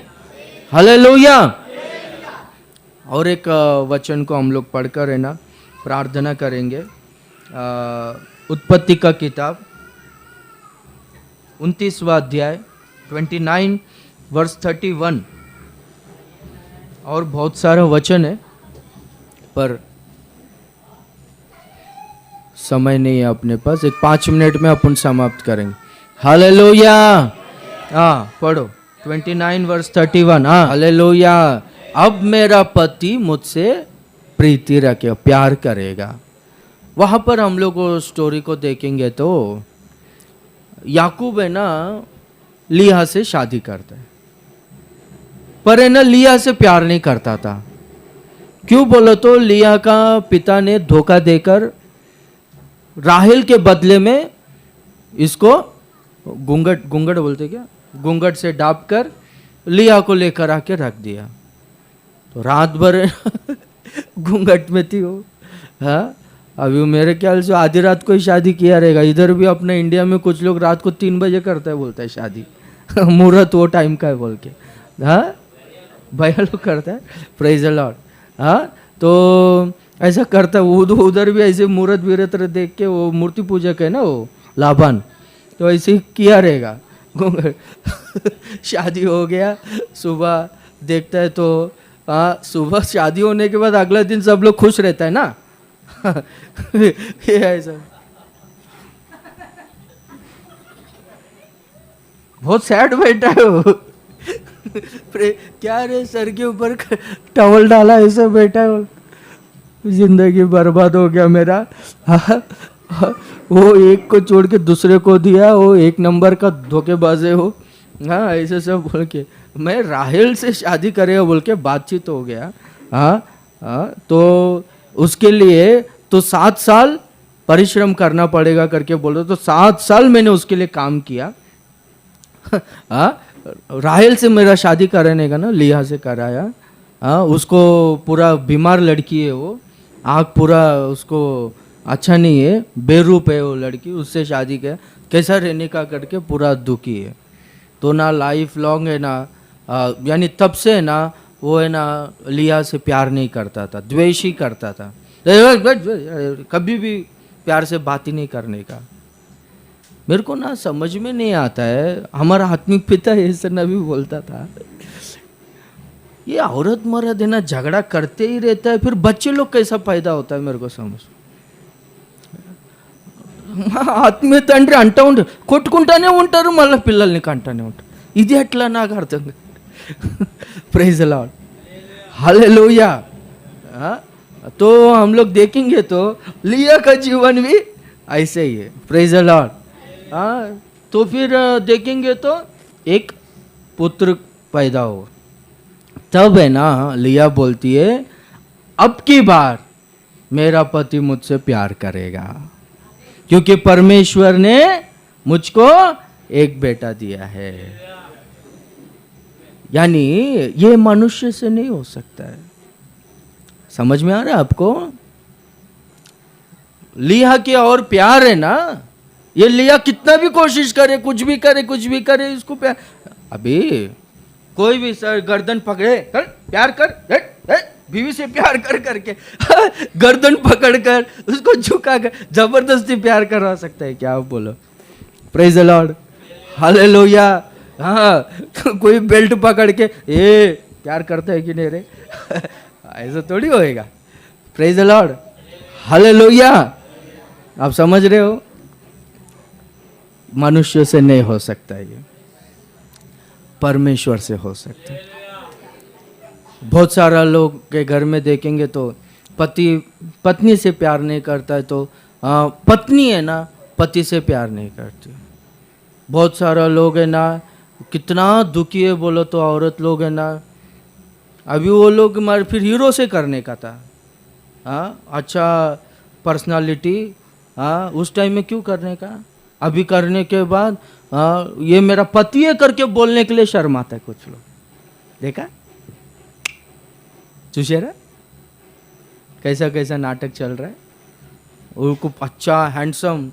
हालेलुया। और एक वचन को हम लोग पढ़कर है ना प्रार्थना करेंगे। उत्पत्ति का किताब 29वां अध्याय 29 वर्स 31। और बहुत सारा वचन है पर समय नहीं है अपने पास, एक 5 मिनट में अपन समाप्त करेंगे। हालेलुया। हाँ पढ़ो 29 वर्स 31। हाँ, हालेलुया। अब मेरा पति मुझसे प्रीति रखे, प्यार करेगा। वहाँ पर हम लोग स्टोरी को देखेंगे तो याकूब है ना लिया से शादी करता है, पर है ना लिया से प्यार नहीं करता था। क्यों बोलो तो लिया का पिता ने धोखा देकर राहेल के बदले में इसको घूंघट बोलते क्या, घूंघट से डाप कर लिया को लेकर आके रख दिया। तो रात भर घूंघट में थी वो। हाँ, अभी मेरे ख्याल से आधी रात को ही शादी किया रहेगा। इधर भी अपने इंडिया में कुछ लोग रात को 3 बजे करता है, बोलता है शादी। मुहूर्त वो टाइम का है बोल के। हाँ, भैया लोग करता है। Praise the Lord. हाँ, तो ऐसा करता है। उधर भी ऐसे मुहूर्त विरत देख के, वो मूर्ति पूजक है ना वो लाभान, तो ऐसे ही किया रहेगा। शादी हो गया, सुबह देखता है तो हाँ, सुबह शादी होने के बाद अगला दिन सब लोग खुश रहता है ना। ये ऐसा बहुत सैड बैठा है वो। क्या रे, सर के ऊपर टॉवल डाला ऐसा बैठा है वो, जिंदगी बर्बाद हो गया मेरा। वो एक को छोड़ के दूसरे को दिया, वो 1 नंबर का धोखेबाज है वो। हाँ, ऐसे सब बोल के मैं राहेल से शादी करेगा बोल के बातचीत हो गया। हाँ हाँ, तो उसके लिए तो 7 साल परिश्रम करना पड़ेगा करके बोल रहे, तो 7 साल मैंने उसके लिए काम किया। हाँ, राहेल से मेरा शादी कराने का ना लिया से कराया। हाँ, उसको पूरा बीमार लड़की है वो, आँख पूरा उसको अच्छा नहीं है, बेरूप है वो लड़की, उससे शादी किया। कैसा रहने का करके पूरा दुखी है। तो ना लाइफ लॉन्ग है ना, यानी तब से है ना वो है ना लिया से प्यार नहीं करता था, द्वेष ही करता था। कभी भी प्यार से बात ही नहीं करने का। मेरे को ना समझ में नहीं आता है, हमारा आत्मिक पिता ऐसा नबी बोलता था, ये औरत मर्द है ना झगड़ा करते ही रहता है, फिर बच्चे लोग कैसा पैदा होता है मेरे को समझ। ఆత్మీయ తండ్రి అంటూ ఉండు, కొట్టుకుంటానే ఉంటారు, మళ్ళీ పిల్లల్ని కంటానే ఉంటారు। ఇది ఎట్లా నాకు అర్థం కాదు। Praise the Lord, hallelujah. तो हम लोग देखेंगे तो लिया का जीवन भी ऐसे ही है। Praise the Lord. तो फिर देखेंगे तो एक पुत्र पैदा हो, तब है ना लिया बोलती है अब की बार मेरा पति मुझसे प्यार करेगा, क्योंकि परमेश्वर ने मुझको एक बेटा दिया है। यानी ये मनुष्य से नहीं हो सकता है। समझ में आ रहा है आपको? लिया की और प्यार है ना, ये लिया कितना भी कोशिश करे, कुछ भी करे इसको प्यार। अभी कोई भी सर गर्दन पकड़े, कर प्यार कर, बीवी से प्यार कर करके गर्दन पकड़कर उसको झुका कर जबरदस्ती प्यार करवा सकता है क्या? आप बोलो। Praise the Lord, hallelujah. हाँ, कोई बेल्ट पकड़ के ये प्यार करता है कि नहीं रे ऐसा थोड़ी होएगा। Praise the Lord, hallelujah. आप समझ रहे हो? मनुष्य से नहीं हो सकता, ये परमेश्वर से हो सकता है। बहुत सारा लोग के घर में देखेंगे तो पति पत्नी से प्यार नहीं करता है, तो पत्नी है ना पति से प्यार नहीं करती। बहुत सारा लोग है ना, कितना दुखी है बोलो तो औरत लोग है ना। अभी वो लोग मार फिर हीरो से करने का था, अच्छा पर्सनालिटी, उस टाइम में क्यों करने का? अभी करने के बाद ये मेरा पति है करके बोलने के लिए शर्माता है कुछ लोग। देखा चुशेरा कैसा कैसा नाटक चल रहा है। उनको अच्छा हैंडसम,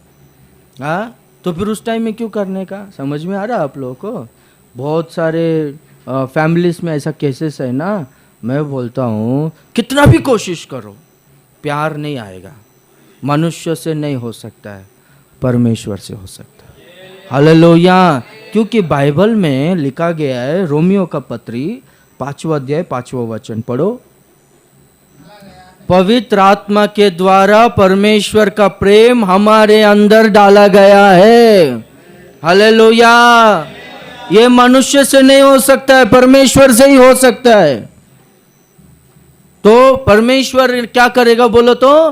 तो फिर उस टाइम में क्यों करने का? समझ में आ रहा है आप लोगों को? बहुत सारे फैमिलीज में ऐसा केसेस है ना। मैं बोलता हूँ कितना भी कोशिश करो प्यार नहीं आएगा। मनुष्य से नहीं हो सकता है, परमेश्वर से हो सकता है। हालेलुया। क्योंकि बाइबल में लिखा गया है, रोमियो का पत्री 5वां अध्याय 5वां वचन पढ़ो। पवित्र आत्मा के द्वारा परमेश्वर का प्रेम हमारे अंदर डाला गया है। हालेलुया। ये मनुष्य से नहीं हो सकता है, परमेश्वर से ही हो सकता है। तो परमेश्वर क्या करेगा बोलो तो?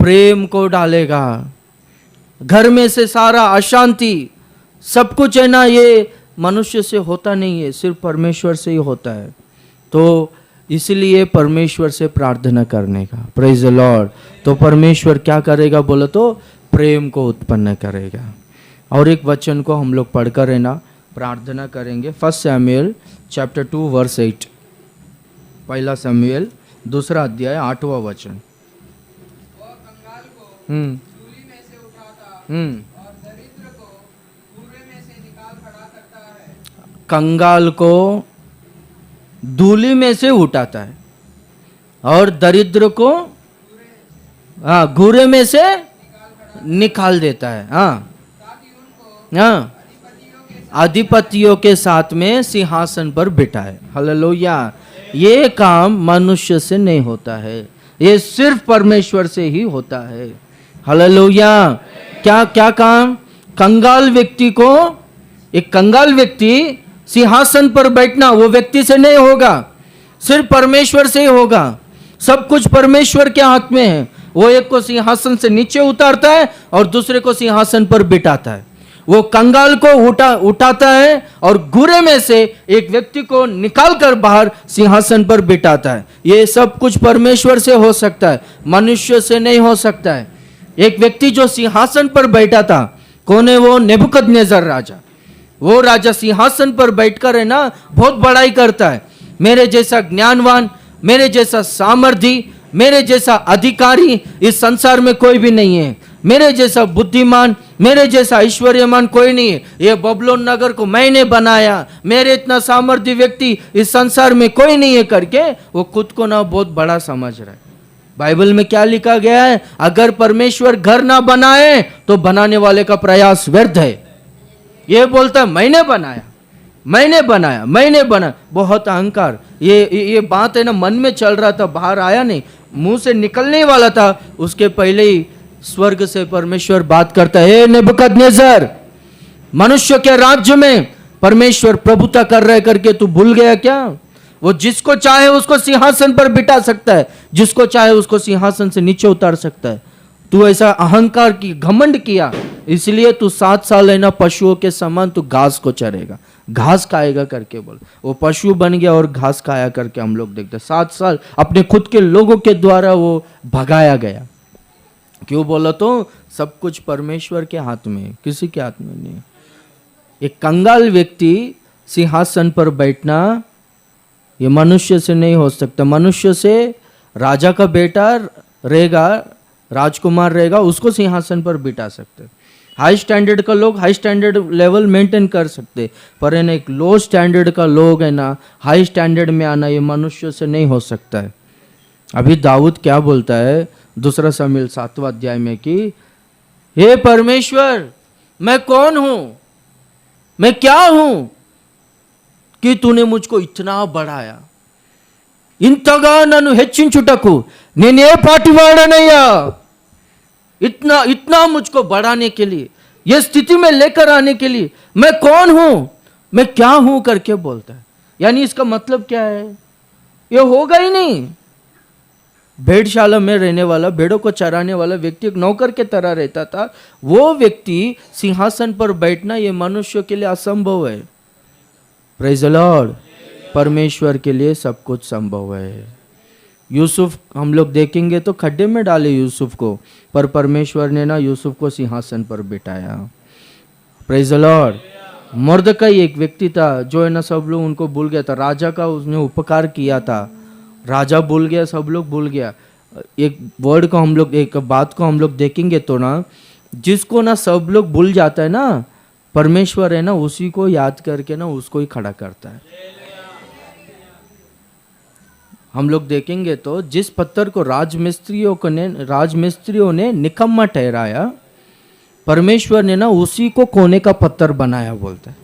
प्रेम को डालेगा। घर में से सारा अशांति सब कुछ है ना, ये मनुष्य से होता नहीं है, सिर्फ परमेश्वर से ही होता है। तो इसलिए परमेश्वर से प्रार्थना करने का। Praise the Lord. तो परमेश्वर क्या करेगा बोलो तो? प्रेम को उत्पन्न करेगा। और एक वचन को हम लोग पढ़कर है ना प्रार्थना करेंगे। 1 शमूएल चैप्टर 2 वर्स 8। 1 शमूएल 2 अध्याय 8वां वचन। कंगाल को धूली में से उठाता है और दरिद्र को घूरे में से निकाल देता है। अधिपतियों के साथ में सिंहासन पर बिठाए। हालेलुया। ये काम मनुष्य से नहीं होता है, ये सिर्फ परमेश्वर से ही होता है। हालेलुया। क्या काम? कंगाल व्यक्ति को, एक कंगाल व्यक्ति सिंहासन पर बैठना वो व्यक्ति से नहीं होगा, सिर्फ परमेश्वर से ही होगा। सब कुछ परमेश्वर के हाथ में है। वो एक को सिंहासन से नीचे उतारता है और दूसरे को सिंहासन पर बिठाता है। वो कंगाल को उठाता है और घूरे में से एक व्यक्ति को निकाल कर बाहर सिंहासन पर बिठाता है। ये सब कुछ परमेश्वर से हो सकता है, मनुष्य से नहीं हो सकता है। एक व्यक्ति जो सिंहासन पर बैठा था, कौन है वो? नेबुकदनेस्सर राजा। वो राजा सिंहासन पर बैठकर है ना बहुत बड़ाई करता है। मेरे जैसा ज्ञानवान, मेरे जैसा सामर्थी, मेरे जैसा अधिकारी इस संसार में कोई भी नहीं है। मेरे जैसा बुद्धिमान, मेरे जैसा ऐश्वर्यमान कोई नहीं है। ये बबलोन नगर को मैंने बनाया, मेरे इतना सामर्थ्य व्यक्ति इस संसार में कोई नहीं है करके वो खुद को ना बहुत बड़ा समझ रहा है। बाइबल में क्या लिखा गया है? अगर परमेश्वर घर ना बनाए तो बनाने वाले का प्रयास व्यर्थ है। ये बोलता है मैंने बनाया, मैंने बनाया, मैंने बना। बहुत अहंकार। ये बात है ना मन में चल रहा था, बाहर आया नहीं, मुंह से निकलने वाला था, उसके पहले ही स्वर्ग से परमेश्वर बात करता है, नेबुकदनेस्सर, मनुष्य के राज्य में परमेश्वर प्रभुता कर रहे करके तू भूल गया क्या? वो जिसको चाहे उसको सिंहासन पर बिठा सकता है, जिसको चाहे उसको सिंहासन से नीचे उतार सकता है। तू ऐसा अहंकार की घमंड किया, इसलिए तू 7 साल है ना पशुओं के समान तू घास को चरेगा, घास खाएगा करके बोल। वो पशु बन गया और घास खाया करके हम लोग देखते। 7 साल अपने खुद के लोगों के द्वारा वो भगाया गया। क्यों बोला तो? सब कुछ परमेश्वर के हाथ में, किसी के हाथ में नहीं। एक कंगाल व्यक्ति सिंहासन पर बैठना ये मनुष्य से नहीं हो सकता। मनुष्य से राजा का बेटा रहेगा, राजकुमार रहेगा उसको सिंहासन पर बिठा सकते। हाई स्टैंडर्ड का लोग हाई स्टैंडर्ड लेवल मेंटेन कर सकते, पर है ना एक लो स्टैंडर्ड का लोग है ना हाई स्टैंडर्ड में आना ये मनुष्य से नहीं हो सकता है। अभी दाऊद क्या बोलता है 2 शमूएल 7वां अध्याय में कि हे परमेश्वर मैं कौन हूं, मैं क्या हूं कि तूने मुझको इतना बढ़ाया, इंतगा नन्नु हेच्चिंचुटकु नेने पाटिवाड़नయ్యా, इतना इतना मुझको बढ़ाने के लिए, ये स्थिति में लेकर आने के लिए मैं कौन हूं, मैं क्या हूं करके बोलता है। यानी इसका मतलब क्या है, ये होगा ही नहीं। भेड़शाला में रहने वाला, भेड़ों को चराने वाला व्यक्ति एक नौकर के तरह रहता था, वो व्यक्ति सिंहासन पर बैठना ये मनुष्य के लिए असंभव है। Praise the Lord. परमेश्वर के लिए सब कुछ संभव है। यूसुफ हम लोग देखेंगे तो खड्डे में डाले यूसुफ को, पर परमेश्वर ने ना यूसुफ को सिंहासन पर बिठाया। Praise the Lord. मुर्दकाई एक व्यक्ति था जो है ना सब लोग उनको भूल गया था, राजा का उसने उपकार किया था, राजा भूल गया, सब लोग भूल गया। एक वर्ड को हम लोग, एक बात को हम लोग देखेंगे तो ना जिसको ना सब लोग भूल जाता है ना, परमेश्वर है ना उसी को याद करके ना उसको ही खड़ा करता है। हम लोग देखेंगे तो जिस पत्थर को राजमिस्त्रियों ने निकम्मा ठहराया, परमेश्वर ने ना उसी को कोने का पत्थर बनाया बोलता है।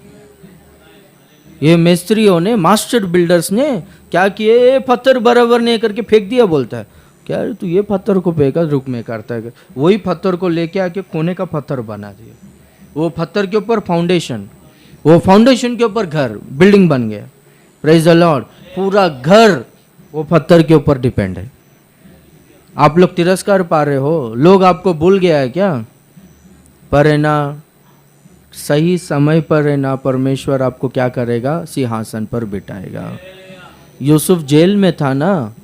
ये मिस्त्रियों ने, मास्टर बिल्डर्स ने क्या किए, ये पत्थर बराबर नहीं करके फेंक दिया। बोलता है क्या तू ये पत्थर को फेंका, रुक में करता है, वही पत्थर को लेके आके कोने का पत्थर बना दिया। वो पत्थर के ऊपर फाउंडेशन, वो फाउंडेशन के ऊपर घर, बिल्डिंग बन गया। Praise the Lord. पूरा घर वो पत्थर के ऊपर डिपेंड है। आप लोग तिरस्कार पा रहे हो, लोग आपको भूल गया है क्या, पर है ना सही समय पर है ना परमेश्वर आपको क्या करेगा, सिंहासन पर बिठाएगा। यूसुफ जेल में था ना,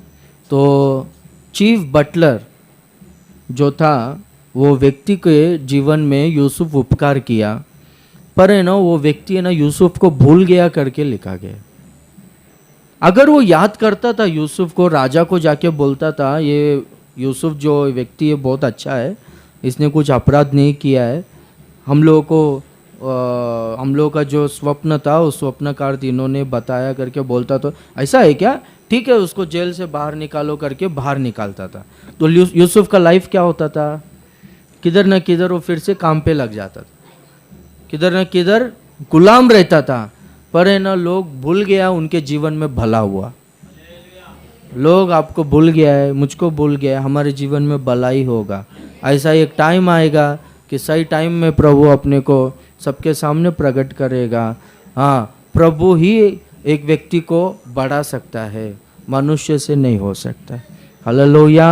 तो चीफ बटलर जो था वो व्यक्ति के जीवन में यूसुफ उपकार किया, पर है ना वो व्यक्ति है ना यूसुफ को भूल गया करके लिखा गया। अगर वो याद करता था यूसुफ को, राजा को जाके बोलता था ये यूसुफ जो व्यक्ति है बहुत अच्छा है, इसने कुछ अपराध नहीं किया है, हम लोगों का जो स्वप्न था उस स्वप्नकार तीनों ने बताया करके बोलता, तो ऐसा है क्या, ठीक है उसको जेल से बाहर निकालो करके बाहर निकालता था, तो यूसुफ का लाइफ क्या होता था, किधर न किधर वो फिर से काम पे लग जाता था, किधर न किधर गुलाम रहता था। पर है ना लोग भूल गया, उनके जीवन में भला हुआ। लोग आपको भूल गया है, मुझको भूल गया है, हमारे जीवन में भलाई होगा। ऐसा एक टाइम आएगा कि सही टाइम में प्रभु अपने को सबके सामने प्रकट करेगा। हाँ, प्रभु ही एक व्यक्ति को बढ़ा सकता है, मनुष्य से नहीं हो सकता। हालेलुया।